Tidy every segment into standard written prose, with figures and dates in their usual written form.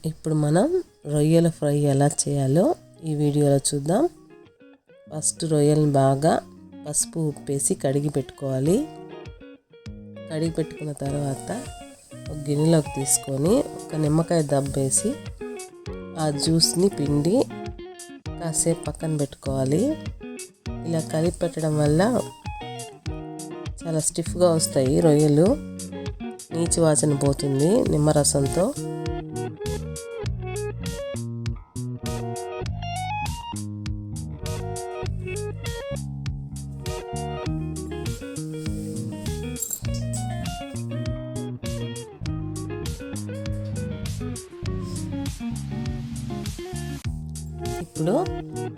ఇప్పుడు మనం రొయ్యల ఫ్రై ఎలా చేయాలో ఈ వీడియోలో చూద్దాం. ఫస్ట్ రొయ్యలను బాగా పసుపు ఉప్పేసి కడిగి పెట్టుకోవాలి. కడిగి పెట్టుకున్న తర్వాత ఒక గిన్నెలోకి తీసుకొని ఒక నిమ్మకాయ దబ్బేసి ఆ జ్యూస్ని పిండి కాసేపు పక్కన పెట్టుకోవాలి. ఇలా కలిపి పెట్టడం వల్ల చాలా స్టిఫ్గా వస్తాయి రొయ్యలు, నీచు వాసన పోతుంది నిమ్మరసంతో. ఇప్పుడు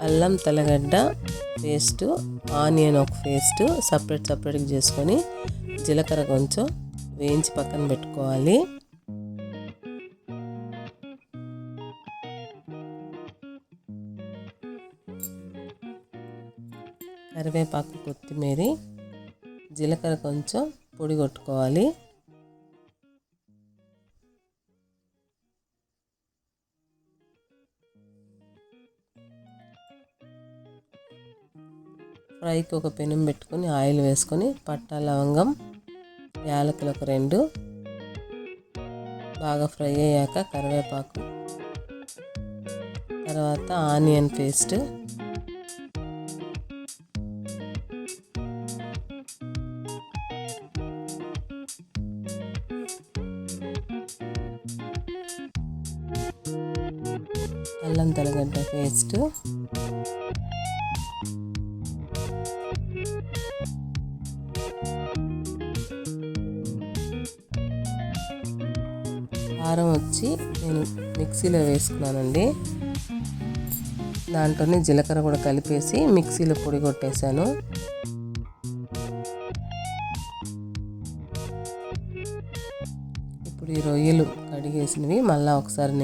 అల్లం తెల్లగడ్డ పేస్టు, ఆనియన్ ఒక పేస్టు సపరేట్గా చేసుకొని జీలకర్ర కొంచెం వేయించి పక్కన పెట్టుకోవాలి. కరివేపాకు, కొత్తిమీర, జీలకర్ర కొంచెం పొడి కొట్టుకోవాలి. ఫ్రైకి ఒక పెనం పెట్టుకొని ఆయిల్ వేసుకొని పట్టా, లవంగం, యాలకులు ఒక 2 బాగా ఫ్రై అయ్యాక కరివేపాకు, తర్వాత ఆనియన్ పేస్ట్, అల్లం తెల్లగడ్డ పేస్ట్, కారం వచ్చి నేను మిక్సీలో వేసుకున్నానండి. దాంట్లోనే జీలకర్ర కూడా కలిపేసి మిక్సీలో పొడి కొట్టేశాను. ఇప్పుడు ఈ రొయ్యలు కడిగేసినవి మళ్ళీ ఒకసారి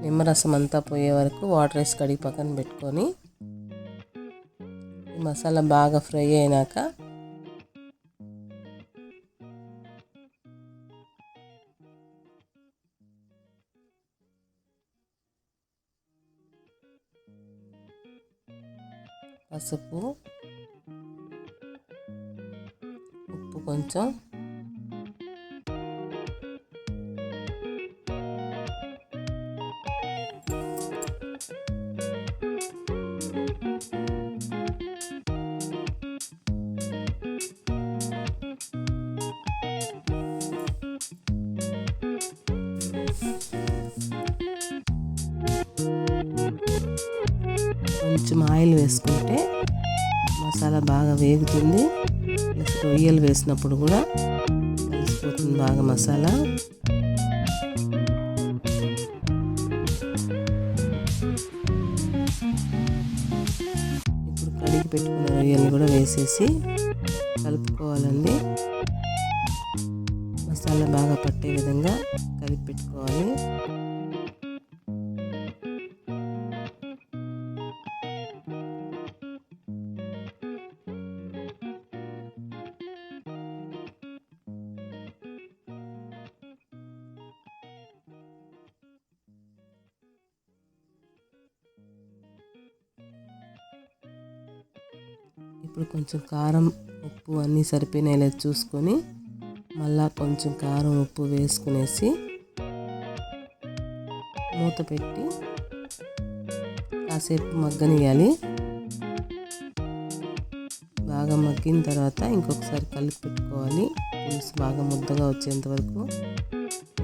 నిమ్మరసం అంతా పోయే వరకు వాటర్ వేసి కడిగి పక్కన పెట్టుకొని ఈ మసాలా బాగా ఫ్రై అయినాక పసుపు, ఉప్పు కొంచెం, కొంచెం ఆయిల్ వేసుకుంటే మసాలా బాగా వేగుతుంది. ప్లస్ రొయ్యలు వేసినప్పుడు కూడా కలిసిపోతుంది బాగా మసాలా. ఇప్పుడు కడిగి పెట్టుకున్న రొయ్యలు కూడా వేసేసి కలుపుకోవాలండి. మసాలా బాగా పట్టే విధంగా కలిపి పెట్టుకోవాలి. ఇప్పుడు కొంచెం కారం, ఉప్పు అన్నీ సరిపోయినాయిలే చూసుకొని మళ్ళా కొంచెం కారం, ఉప్పు వేసుకునేసి మూత పెట్టి కాసేపు మగ్గనియాలి. బాగా మగ్గిన తర్వాత ఇంకొకసారి కలిపి పెట్టుకోవాలి. పులుసు బాగా ముద్దగా వచ్చేంత వరకు,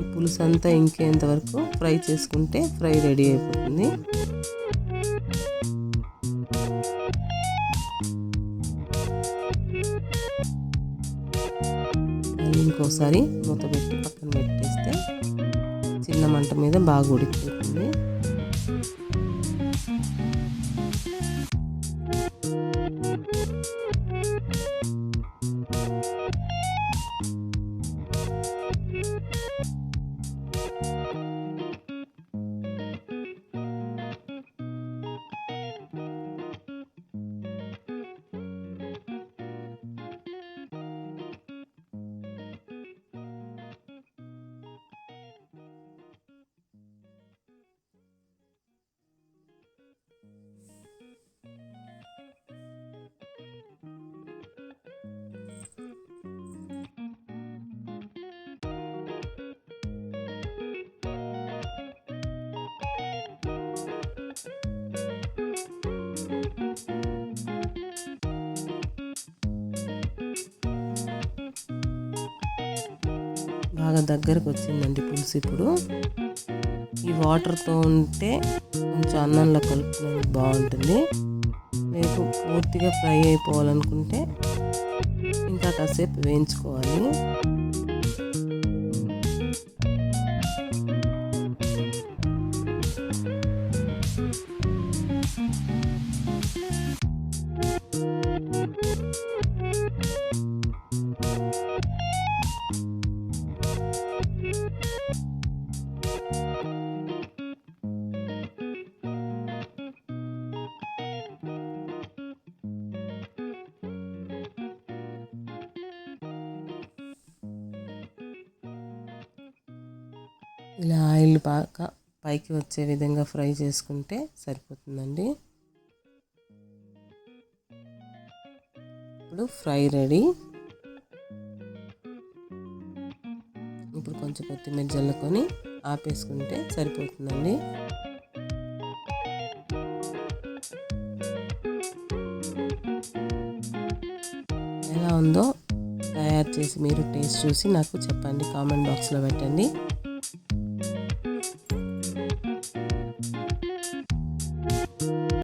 ఈ పులుసు అంతా ఇంకేంత వరకు ఫ్రై చేసుకుంటే ఫ్రై రెడీ అయిపోతుంది. ఇంకోసారి మూత పెట్టి పక్కన పెట్టేస్తే చిన్న మంట మీద బాగా ఉడికిపోతుంది. బాగా దగ్గరకు వచ్చిందండి పులుసు. ఇప్పుడు ఈ వాటర్తో ఉంటే కొంచెం అన్నంలో కలుపుకునేది బాగుంటుంది. లేదు పూర్తిగా ఫ్రై అయిపోవాలనుకుంటే ఇంకా కాసేపు వేయించుకోవాలి. ఇలా ఆయిల్ బాగా పైకి వచ్చే విధంగా ఫ్రై చేసుకుంటే సరిపోతుందండి. ఇప్పుడు ఫ్రై రెడీ. ఇప్పుడు కొంచెం కొత్తిమీర జల్లుకొని ఆపేసుకుంటే సరిపోతుందండి. ఎలా ఉందో తయారు చేసి మీరు టేస్ట్ చూసి నాకు చెప్పండి, కామెంట్ బాక్స్లో పెట్టండి.